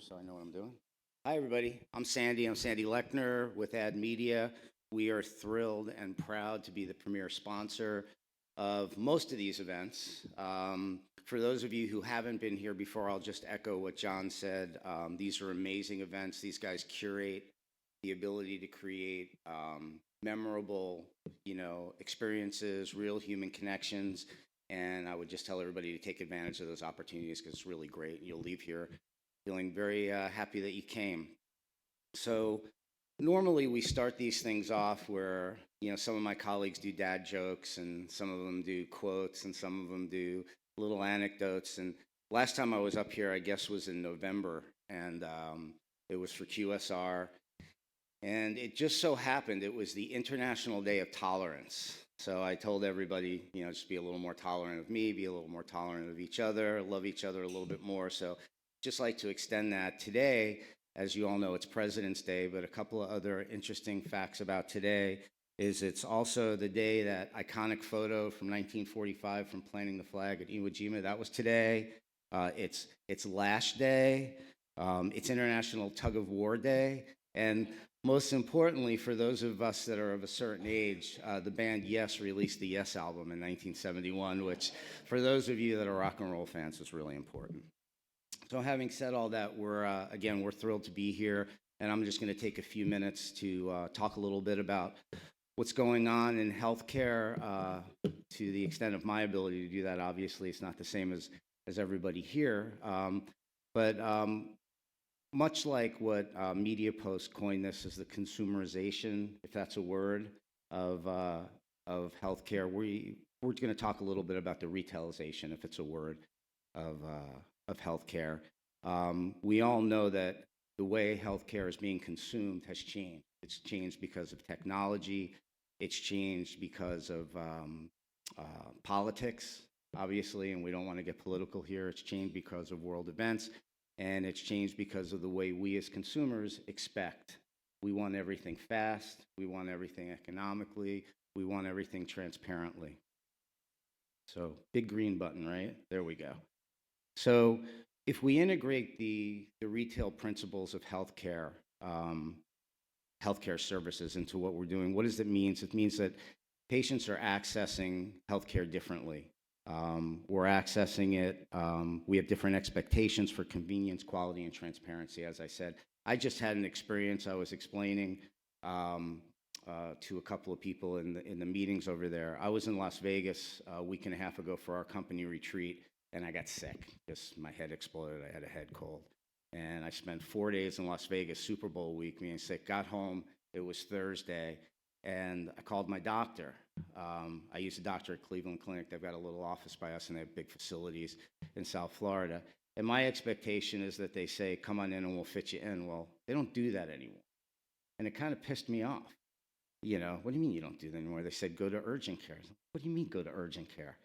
So I know what I'm doing. Hi, everybody. I'm Sandy. I'm Sandy Lechner with AdMedia. We are thrilled and proud to be the premier sponsor of most of these events. For those of you who haven't been here before, I'll just echo what John said. These are amazing events. These guys curate the ability to create memorable, experiences, real human connections. And I would just tell everybody to take advantage of those opportunities because it's really great. You'll leave here feeling very happy that you came. So normally we start these things off where, some of my colleagues do dad jokes and some of them do quotes and some of them do little anecdotes. And last time I was up here, I guess, was in November, and it was for QSR. And it just so happened it was the International Day of Tolerance. So I told everybody, just be a little more tolerant of me, be a little more tolerant of each other, love each other a little bit more. So just like to extend that today. As you all know, it's President's Day, but a couple of other interesting facts about today is it's also the day that iconic photo from 1945 from planting the flag at Iwo Jima, that was today. It's Lash Day. It's International Tug of War Day. And most importantly, for those of us that are of a certain age, the band Yes released the Yes album in 1971, which for those of you that are rock and roll fans is really important. So having said all that, we're thrilled to be here, and I'm just going to take a few minutes to talk a little bit about what's going on in healthcare to the extent of my ability to do that. Obviously, it's not the same as everybody here, but much like what Media Post coined this as the consumerization, if that's a word, of healthcare, we're going to talk a little bit about the retailization, if it's a word, of healthcare. We all know that the way healthcare is being consumed has changed. It's changed because of technology. It's changed because of politics, obviously, and we don't want to get political here. It's changed because of world events, and it's changed because of the way we as consumers expect. We want everything fast. We want everything economically. We want everything transparently. So big green button, right? There we go. So if we integrate the retail principles of healthcare, healthcare services into what we're doing, what does it mean? It means that patients are accessing healthcare differently. We're accessing it. We have different expectations for convenience, quality, and transparency, as I said. I just had an experience I was explaining to a couple of people in the meetings over there. I was in Las Vegas a week and a half ago for our company retreat, and I got sick. Just my head exploded. I had a head cold. And I spent 4 days in Las Vegas, Super Bowl week, being sick. Got home. It was Thursday. And I called my doctor. I use a doctor at Cleveland Clinic. They've got a little office by us, and they have big facilities in South Florida. And my expectation is that they say, come on in and we'll fit you in. Well, they don't do that anymore. And it kind of pissed me off. What do you mean you don't do that anymore? They said, go to urgent care. What do you mean go to urgent care?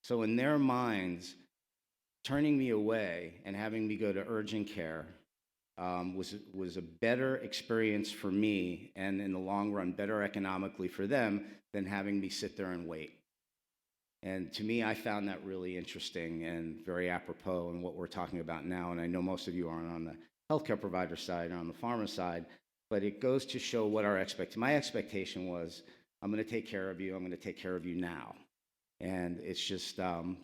So in their minds, turning me away and having me go to urgent care was a better experience for me, and in the long run, better economically for them than having me sit there and wait. And to me, I found that really interesting and very apropos in what we're talking about now. And I know most of you aren't on the healthcare provider side or on the pharma side, but it goes to show what my expectation was. I'm going to take care of you. I'm going to take care of you now. And it's just,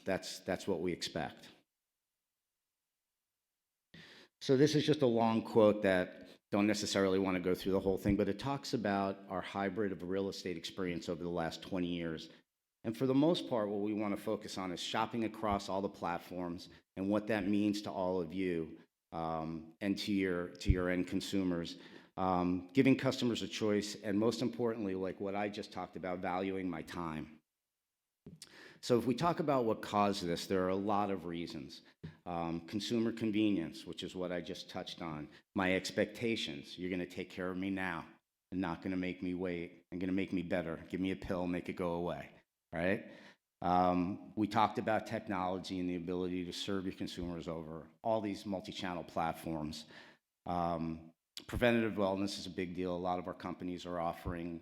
that's what we expect. So this is just a long quote that don't necessarily want to go through the whole thing, but it talks about our hybrid of real estate experience over the last 20 years. And for the most part, what we want to focus on is shopping across all the platforms and what that means to all of you and to your end consumers. Giving customers a choice, and most importantly, like what I just talked about, valuing my time. So if we talk about what caused this, there are a lot of reasons. Consumer convenience, which is what I just touched on. My expectations, you're going to take care of me now and not going to make me wait and going to make me better. Give me a pill, make it go away, right? We talked about technology and the ability to serve your consumers over all these multi-channel platforms. Preventative wellness is a big deal. A lot of our companies are offering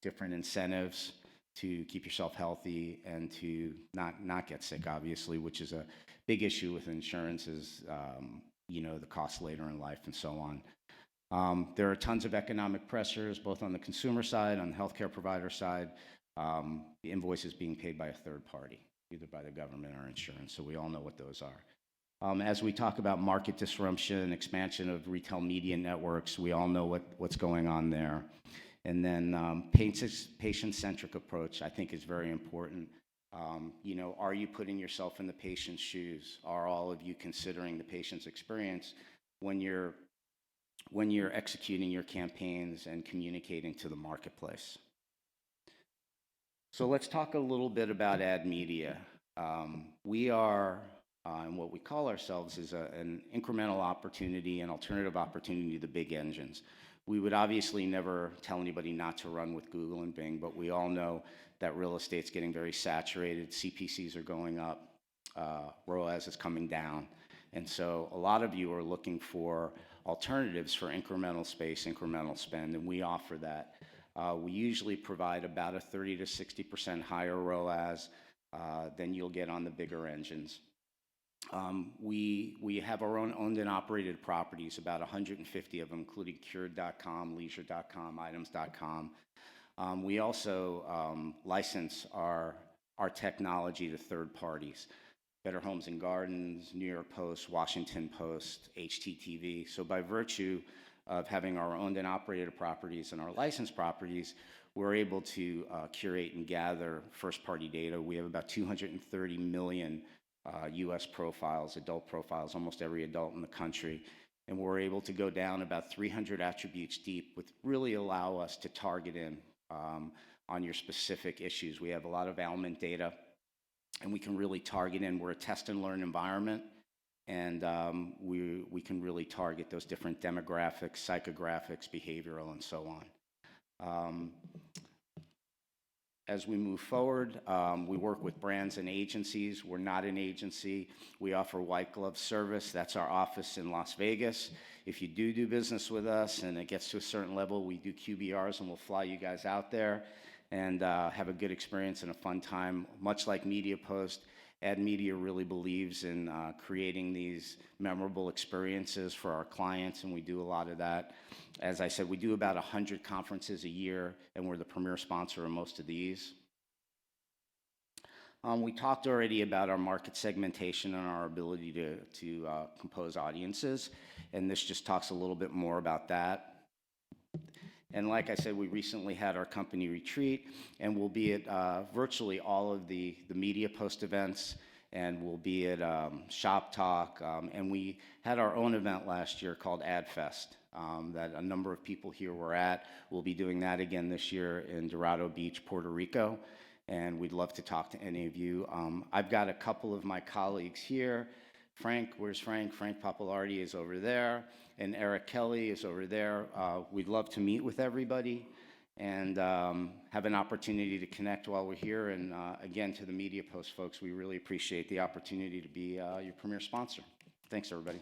different incentives to keep yourself healthy and to not get sick, obviously, which is a big issue with insurances the cost later in life and so on. There are tons of economic pressures, both on the consumer side, on the healthcare provider side. The invoice is being paid by a third party, either by the government or insurance, so we all know what those are. As we talk about market disruption, expansion of retail media networks, we all know what's going on there. And then patient-centric approach, I think, is very important. Are you putting yourself in the patient's shoes? Are all of you considering the patient's experience when you're executing your campaigns and communicating to the marketplace? So let's talk a little bit about AdMedia. We are, and what we call ourselves is an incremental opportunity, an alternative opportunity to the big engines. We would obviously never tell anybody not to run with Google and Bing, but we all know that real estate's getting very saturated, CPCs are going up, ROAS is coming down. And so a lot of you are looking for alternatives for incremental space, incremental spend, and we offer that. We usually provide about a 30 to 60% higher ROAS than you'll get on the bigger engines. We have our own owned and operated properties, about 150 of them, including Cured.com, Leisure.com, Items.com. We also license our technology to third parties, Better Homes and Gardens, New York Post, Washington Post, HTTV. So by virtue of having our owned and operated properties and our licensed properties, we're able to curate and gather first-party data. We have about 230 million US profiles, adult profiles, almost every adult in the country. And we're able to go down about 300 attributes deep, which really allow us to target in on your specific issues. We have a lot of ailment data, and we can really target in. We're a test and learn environment, and we can really target those different demographics, psychographics, behavioral, and so on. As we move forward, we work with brands and agencies. We're not an agency. We offer white glove service. That's our office in Las Vegas. If you do business with us and it gets to a certain level, we do QBRs and we'll fly you guys out there and have a good experience and a fun time. Much like Media Post, AdMedia really believes in creating these memorable experiences for our clients, and we do a lot of that. As I said, we do about 100 conferences a year, and we're the premier sponsor of most of these. We talked already about our market segmentation and our ability to compose audiences, and this just talks a little bit more about that. And like I said, we recently had our company retreat, and we'll be at virtually all of the Media Post events, and we'll be at Shop Talk, and we had our own event last year called AdFest that a number of people here were at. We'll be doing that again this year in Dorado Beach, Puerto Rico, and we'd love to talk to any of you. I've got a couple of my colleagues here. Frank, where's Frank? Frank Papalardi is over there, and Eric Kelly is over there. We'd love to meet with everybody and have an opportunity to connect while we're here. And again, to the Media Post folks, we really appreciate the opportunity to be your premier sponsor. Thanks, everybody.